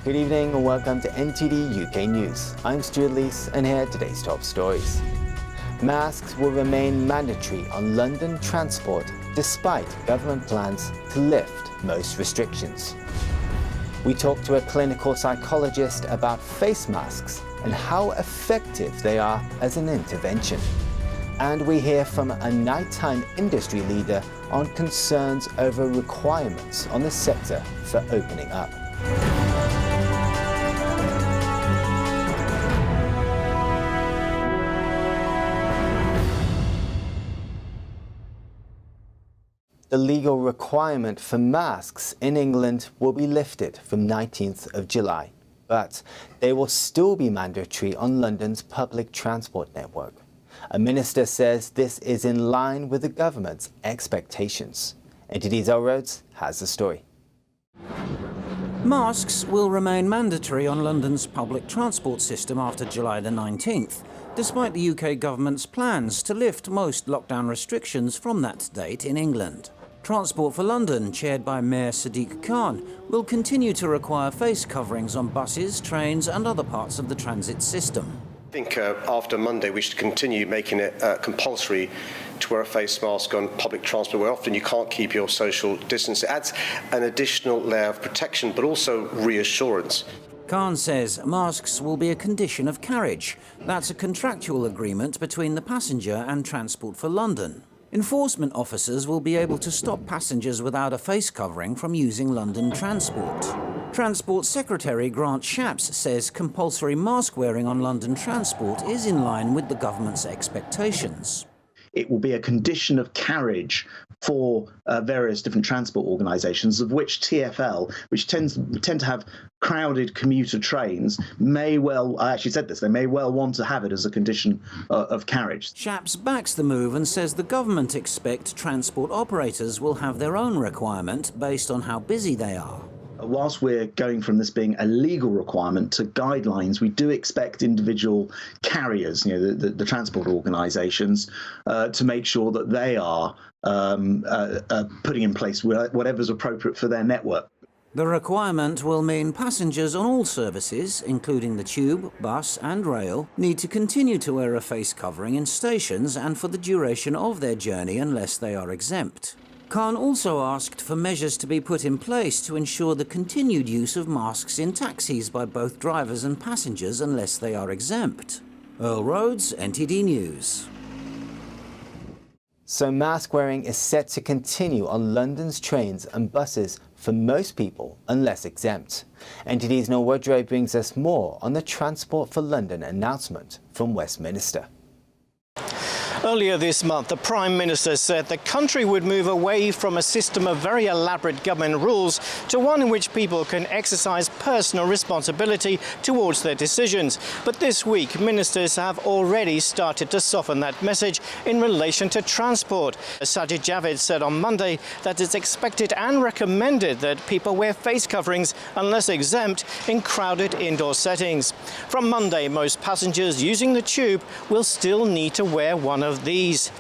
Good evening and welcome to NTD UK News. I'm Stuart Lees and here are today's top stories. Masks will remain mandatory on London transport despite government plans to lift most restrictions. We talked to a clinical psychologist about face masks and how effective they are as an intervention. And we hear from a nighttime industry leader on concerns over requirements on the sector for opening up. The legal requirement for masks in England will be lifted from 19th of July, but they will still be mandatory on London's public transport network. A minister says this is in line with the government's expectations. NTD's El Rhodes has the story. Masks will remain mandatory on London's public transport system after July the 19th, despite the UK government's plans to lift most lockdown restrictions from that date in England. Transport for London, chaired by Mayor Sadiq Khan, will continue to require face coverings on buses, trains and other parts of the transit system. I think after Monday we should continue making it compulsory to wear a face mask on public transport where often you can't keep your social distance. It adds an additional layer of protection but also reassurance. Khan says masks will be a condition of carriage. That's a contractual agreement between the passenger and Transport for London. Enforcement officers will be able to stop passengers without a face covering from using London Transport. Transport Secretary Grant Shapps says compulsory mask wearing on London Transport is in line with the government's expectations. It will be a condition of carriage for various different transport organisations, of which TfL, which tend to have crowded commuter trains, may well, I actually said this, they may well want to have it as a condition of carriage. Shapps backs the move and says the government expect transport operators will have their own requirement based on how busy they are. Whilst we're going from this being a legal requirement to guidelines, we do expect individual carriers, the transport organisations, to make sure that they are putting in place whatever's appropriate for their network. The requirement will mean passengers on all services, including the tube, bus and rail, need to continue to wear a face covering in stations and for the duration of their journey unless they are exempt. Khan also asked for measures to be put in place to ensure the continued use of masks in taxis by both drivers and passengers unless they are exempt. El Rhodes, NTD News. So mask wearing is set to continue on London's trains and buses for most people unless exempt. NTD's Noel Woodrow brings us more on the Transport for London announcement from Westminster. Earlier this month, the Prime Minister said the country would move away from a system of very elaborate government rules to one in which people can exercise personal responsibility towards their decisions. But this week, ministers have already started to soften that message in relation to transport. Sajid Javid said on Monday that it's expected and recommended that people wear face coverings unless exempt in crowded indoor settings. From Monday, most passengers using the tube will still need to wear one of these.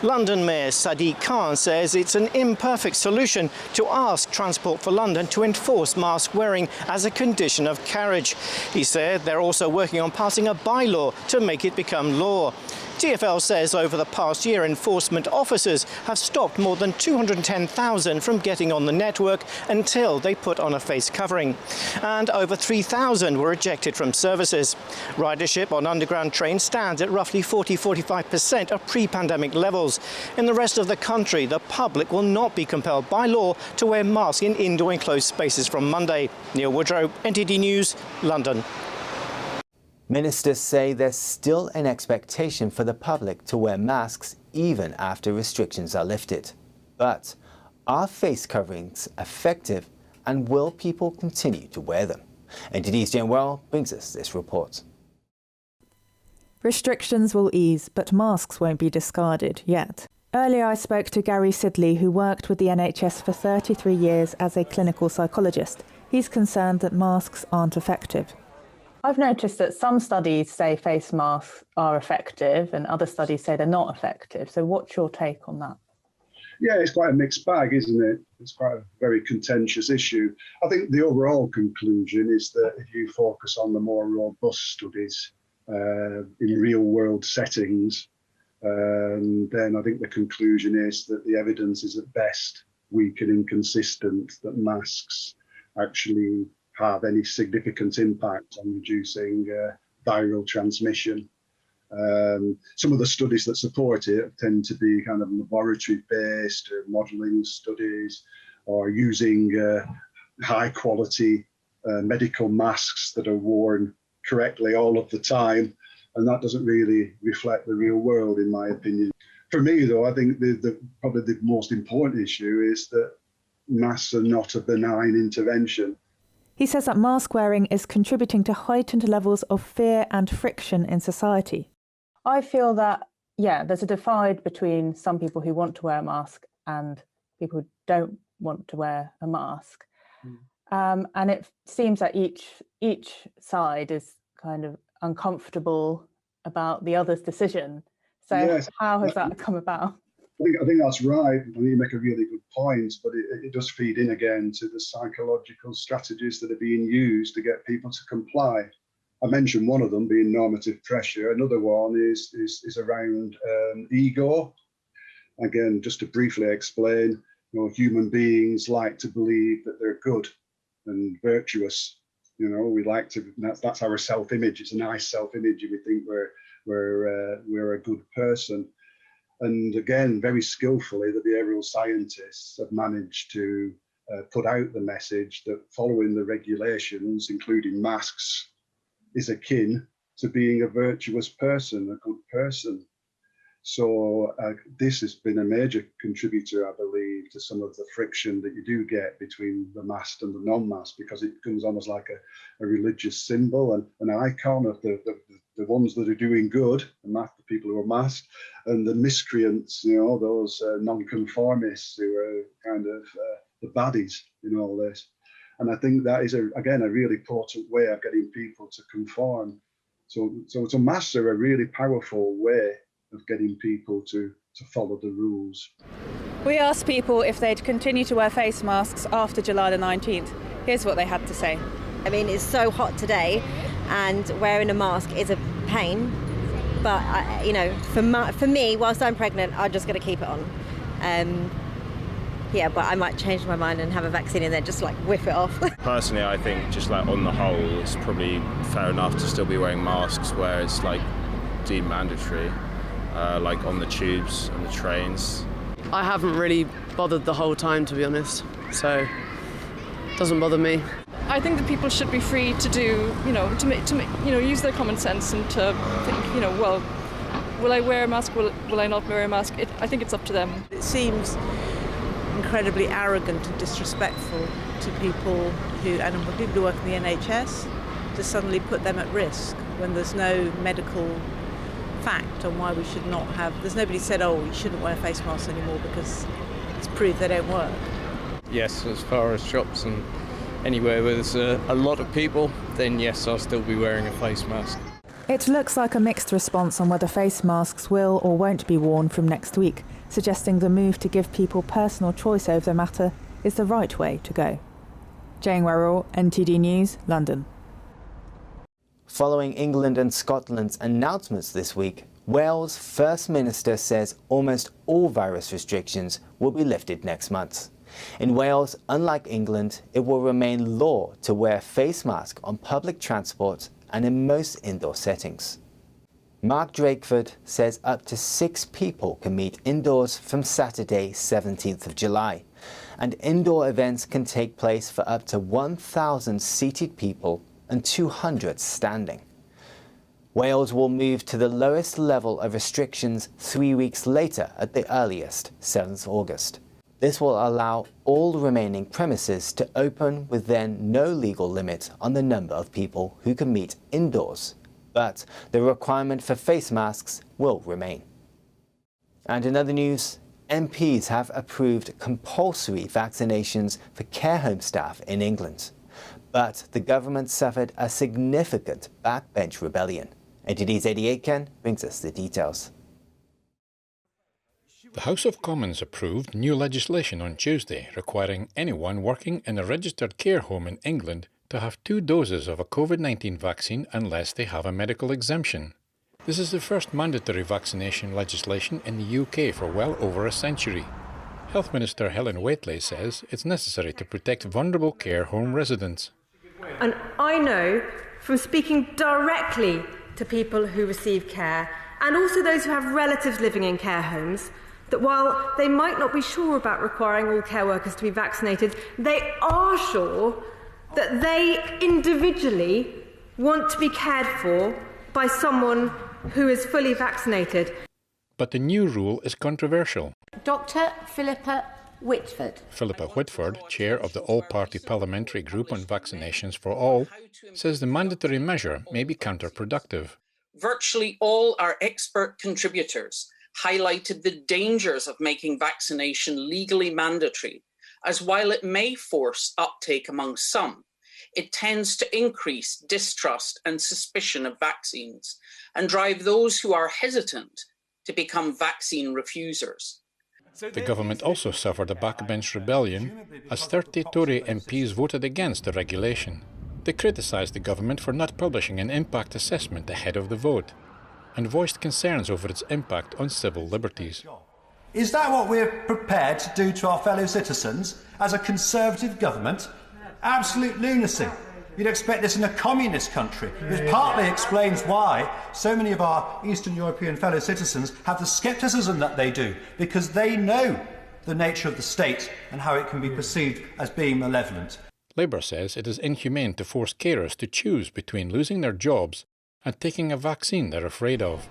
London Mayor Sadiq Khan says it's an imperfect solution to ask Transport for London to enforce mask wearing as a condition of carriage. He said they're also working on passing a bylaw to make it become law. TfL says over the past year, enforcement officers have stopped more than 210,000 from getting on the network until they put on a face covering. And over 3,000 were ejected from services. Ridership on underground trains stands at roughly 40–45% of pre-pandemic levels. In the rest of the country, the public will not be compelled by law to wear masks in indoor enclosed spaces from Monday. Neil Woodrow, NTD News, London. Ministers say there's still an expectation for the public to wear masks even after restrictions are lifted. But are face coverings effective and will people continue to wear them? NTD's Jane Well brings us this report. Restrictions will ease, but masks won't be discarded yet. Earlier I spoke to Gary Sidley, who worked with the NHS for 33 years as a clinical psychologist. He's concerned that masks aren't effective. I've noticed that some studies say face masks are effective and other studies say they're not effective. So what's your take on that? Yeah, it's quite a mixed bag, isn't it? It's quite a very contentious issue. I think the overall conclusion is that if you focus on the more robust studies in real world settings, then I think the conclusion is that the evidence is at best weak and inconsistent that masks actually have any significant impact on reducing viral transmission. Some of the studies that support it tend to be kind of laboratory-based or modelling studies, or using high-quality medical masks that are worn correctly all of the time, and that doesn't really reflect the real world, in my opinion. For me, though, I think probably the most important issue is that masks are not a benign intervention. He says that mask wearing is contributing to heightened levels of fear and friction in society. I feel that, yeah, there's a divide between some people who want to wear a mask and people who don't want to wear a mask. And it seems that each side is kind of uncomfortable about the other's decision. So yes, how has that come about? I think that's right. I think you make a really good point, but it does feed in again to the psychological strategies that are being used to get people to comply. I mentioned one of them being normative pressure. Another one is around ego. Again, just to briefly explain, human beings like to believe that they're good and virtuous. We like to. That's our self-image. It's a nice self-image if we think we're a good person. And again, very skillfully, the behavioural scientists have managed to put out the message that following the regulations, including masks, is akin to being a virtuous person, a good person. So this has been a major contributor, I believe, to some of the friction that you do get between the masked and the non-masked, because it comes on as like a religious symbol and an icon of the ones that are doing good, the people who are masked, and the miscreants, those non-conformists who are kind of the baddies in all this. And I think that is, again, a really potent way of getting people to conform. So masks are a really powerful way of getting people to follow the rules. We asked people if they'd continue to wear face masks after July the 19th. Here's what they had to say. I mean, it's so hot today, and wearing a mask is a pain. But, for me, whilst I'm pregnant, I'm just going to keep it on. Yeah, but I might change my mind and have a vaccine and then just whip it off. Personally, I think just on the whole, it's probably fair enough to still be wearing masks where it's deemed mandatory, on the tubes and the trains. I haven't really bothered the whole time, to be honest, so it doesn't bother me. I think that people should be free to do, use their common sense and to think, will I wear a mask? Will I not wear a mask? I think it's up to them. It seems incredibly arrogant and disrespectful to people who work in the NHS to suddenly put them at risk when there's no medical fact on why we should not have. There's nobody said, you shouldn't wear face masks anymore because it's proved they don't work. Yes, as far as shops and anywhere where there's a lot of people, then yes, I'll still be wearing a face mask. It looks like a mixed response on whether face masks will or won't be worn from next week, suggesting the move to give people personal choice over the matter is the right way to go. Jane Werrell, NTD News, London. Following England and Scotland's announcements this week, Wales' First Minister says almost all virus restrictions will be lifted next month. In Wales, unlike England, it will remain law to wear a face mask on public transport and in most indoor settings. Mark Drakeford says up to 6 people can meet indoors from Saturday, 17th of July, and indoor events can take place for up to 1,000 seated people and 200 standing. Wales will move to the lowest level of restrictions 3 weeks later at the earliest, 7th August. This will allow all remaining premises to open with then no legal limit on the number of people who can meet indoors, but the requirement for face masks will remain. And in other news, MPs have approved compulsory vaccinations for care home staff in England. But the government suffered a significant backbench rebellion. NTD's Eddie Aitken brings us the details. The House of Commons approved new legislation on Tuesday requiring anyone working in a registered care home in England to have 2 doses of a COVID-19 vaccine unless they have a medical exemption. This is the first mandatory vaccination legislation in the UK for well over a century. Health Minister Helen Whately says it's necessary to protect vulnerable care home residents. And I know from speaking directly to people who receive care and also those who have relatives living in care homes that while they might not be sure about requiring all care workers to be vaccinated, they are sure that they individually want to be cared for by someone who is fully vaccinated. But the new rule is controversial. Dr. Philippa Whitford. Philippa Whitford, chair of the All-Party Parliamentary Group on Vaccinations for All, says the mandatory measure may be counterproductive. Virtually all our expert contributors highlighted the dangers of making vaccination legally mandatory, as while it may force uptake among some, it tends to increase distrust and suspicion of vaccines and drive those who are hesitant to become vaccine refusers. The government also suffered a backbench rebellion as 30 Tory MPs voted against the regulation. They criticised the government for not publishing an impact assessment ahead of the vote and voiced concerns over its impact on civil liberties. Is that what we're prepared to do to our fellow citizens as a Conservative government? Absolute lunacy. You'd expect this in a communist country, which partly explains why so many of our Eastern European fellow citizens have the scepticism that they do, because they know the nature of the state and how it can be perceived as being malevolent. Labour says it is inhumane to force carers to choose between losing their jobs and taking a vaccine they're afraid of.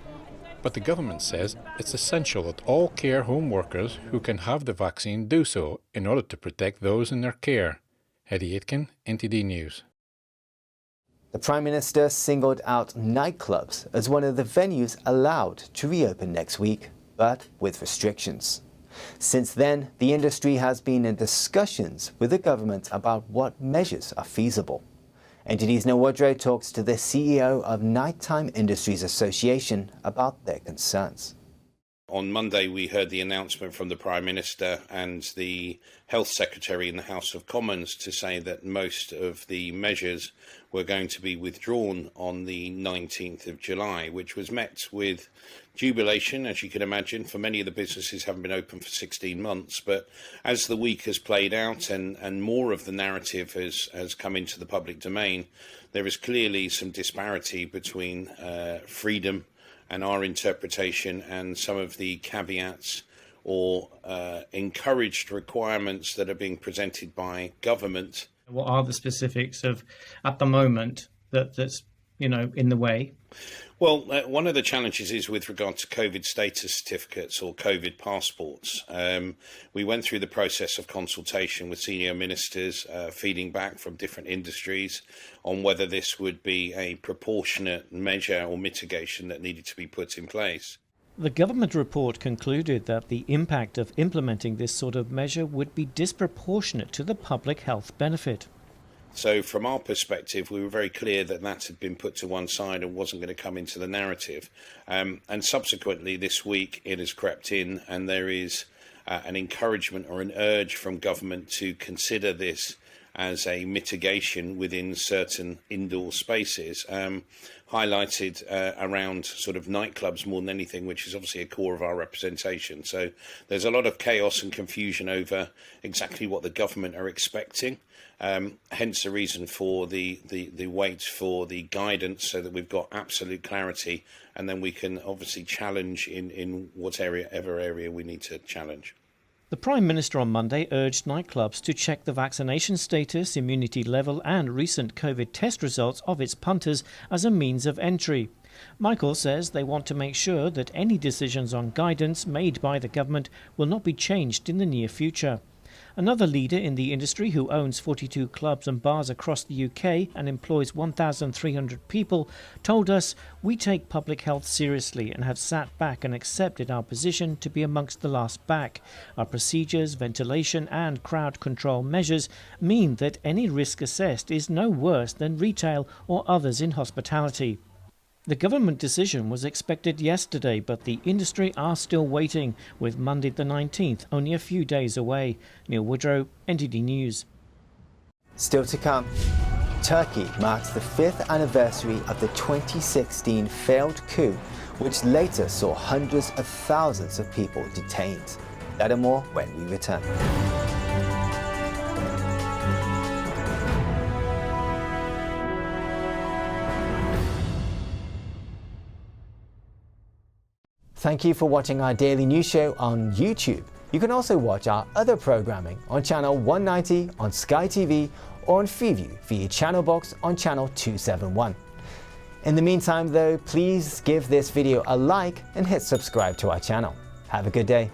But the government says it's essential that all care home workers who can have the vaccine do so in order to protect those in their care. Eddie Aitken, NTD News. The Prime Minister singled out nightclubs as one of the venues allowed to reopen next week, but with restrictions. Since then, the industry has been in discussions with the government about what measures are feasible. NTD's Neil Woodrow talks to the CEO of Nighttime Industries Association about their concerns. On Monday, we heard the announcement from the Prime Minister and the Health Secretary in the House of Commons to say that most of the measures were going to be withdrawn on the 19th of July, which was met with jubilation, as you can imagine, for many of the businesses haven't been open for 16 months. But as the week has played out and more of the narrative has come into the public domain, there is clearly some disparity between freedom and our interpretation and some of the caveats or encouraged requirements that are being presented by government. What are the specifics of, at the moment, that's in the way? Well, one of the challenges is with regard to COVID status certificates or COVID passports. We went through the process of consultation with senior ministers, feeding back from different industries on whether this would be a proportionate measure or mitigation that needed to be put in place. The government report concluded that the impact of implementing this sort of measure would be disproportionate to the public health benefit. So from our perspective, we were very clear that that had been put to one side and wasn't going to come into the narrative. And subsequently this week it has crept in, and there is an encouragement or an urge from government to consider this as a mitigation within certain indoor spaces, highlighted around sort of nightclubs more than anything, which is obviously a core of our representation. So there's a lot of chaos and confusion over exactly what the government are expecting. Hence the reason for the wait for the guidance, so that we've got absolute clarity, and then we can obviously challenge in whatever area we need to challenge. The Prime Minister on Monday urged nightclubs to check the vaccination status, immunity level and recent COVID test results of its punters as a means of entry. Michael says they want to make sure that any decisions on guidance made by the government will not be changed in the near future. Another leader in the industry who owns 42 clubs and bars across the UK and employs 1,300 people told us, "We take public health seriously and have sat back and accepted our position to be amongst the last back. Our procedures, ventilation and crowd control measures mean that any risk assessed is no worse than retail or others in hospitality." The government decision was expected yesterday, but the industry are still waiting, with Monday the 19th only a few days away. Neil Woodrow, NTD News. Still to come, Turkey marks the 5th anniversary of the 2016 failed coup, which later saw hundreds of thousands of people detained. That and more when we return. Thank you for watching our daily news show on YouTube. You can also watch our other programming on channel 190 on Sky TV or on Freeview via channel box on channel 271. In the meantime though, please give this video a like and hit subscribe to our channel. Have a good day.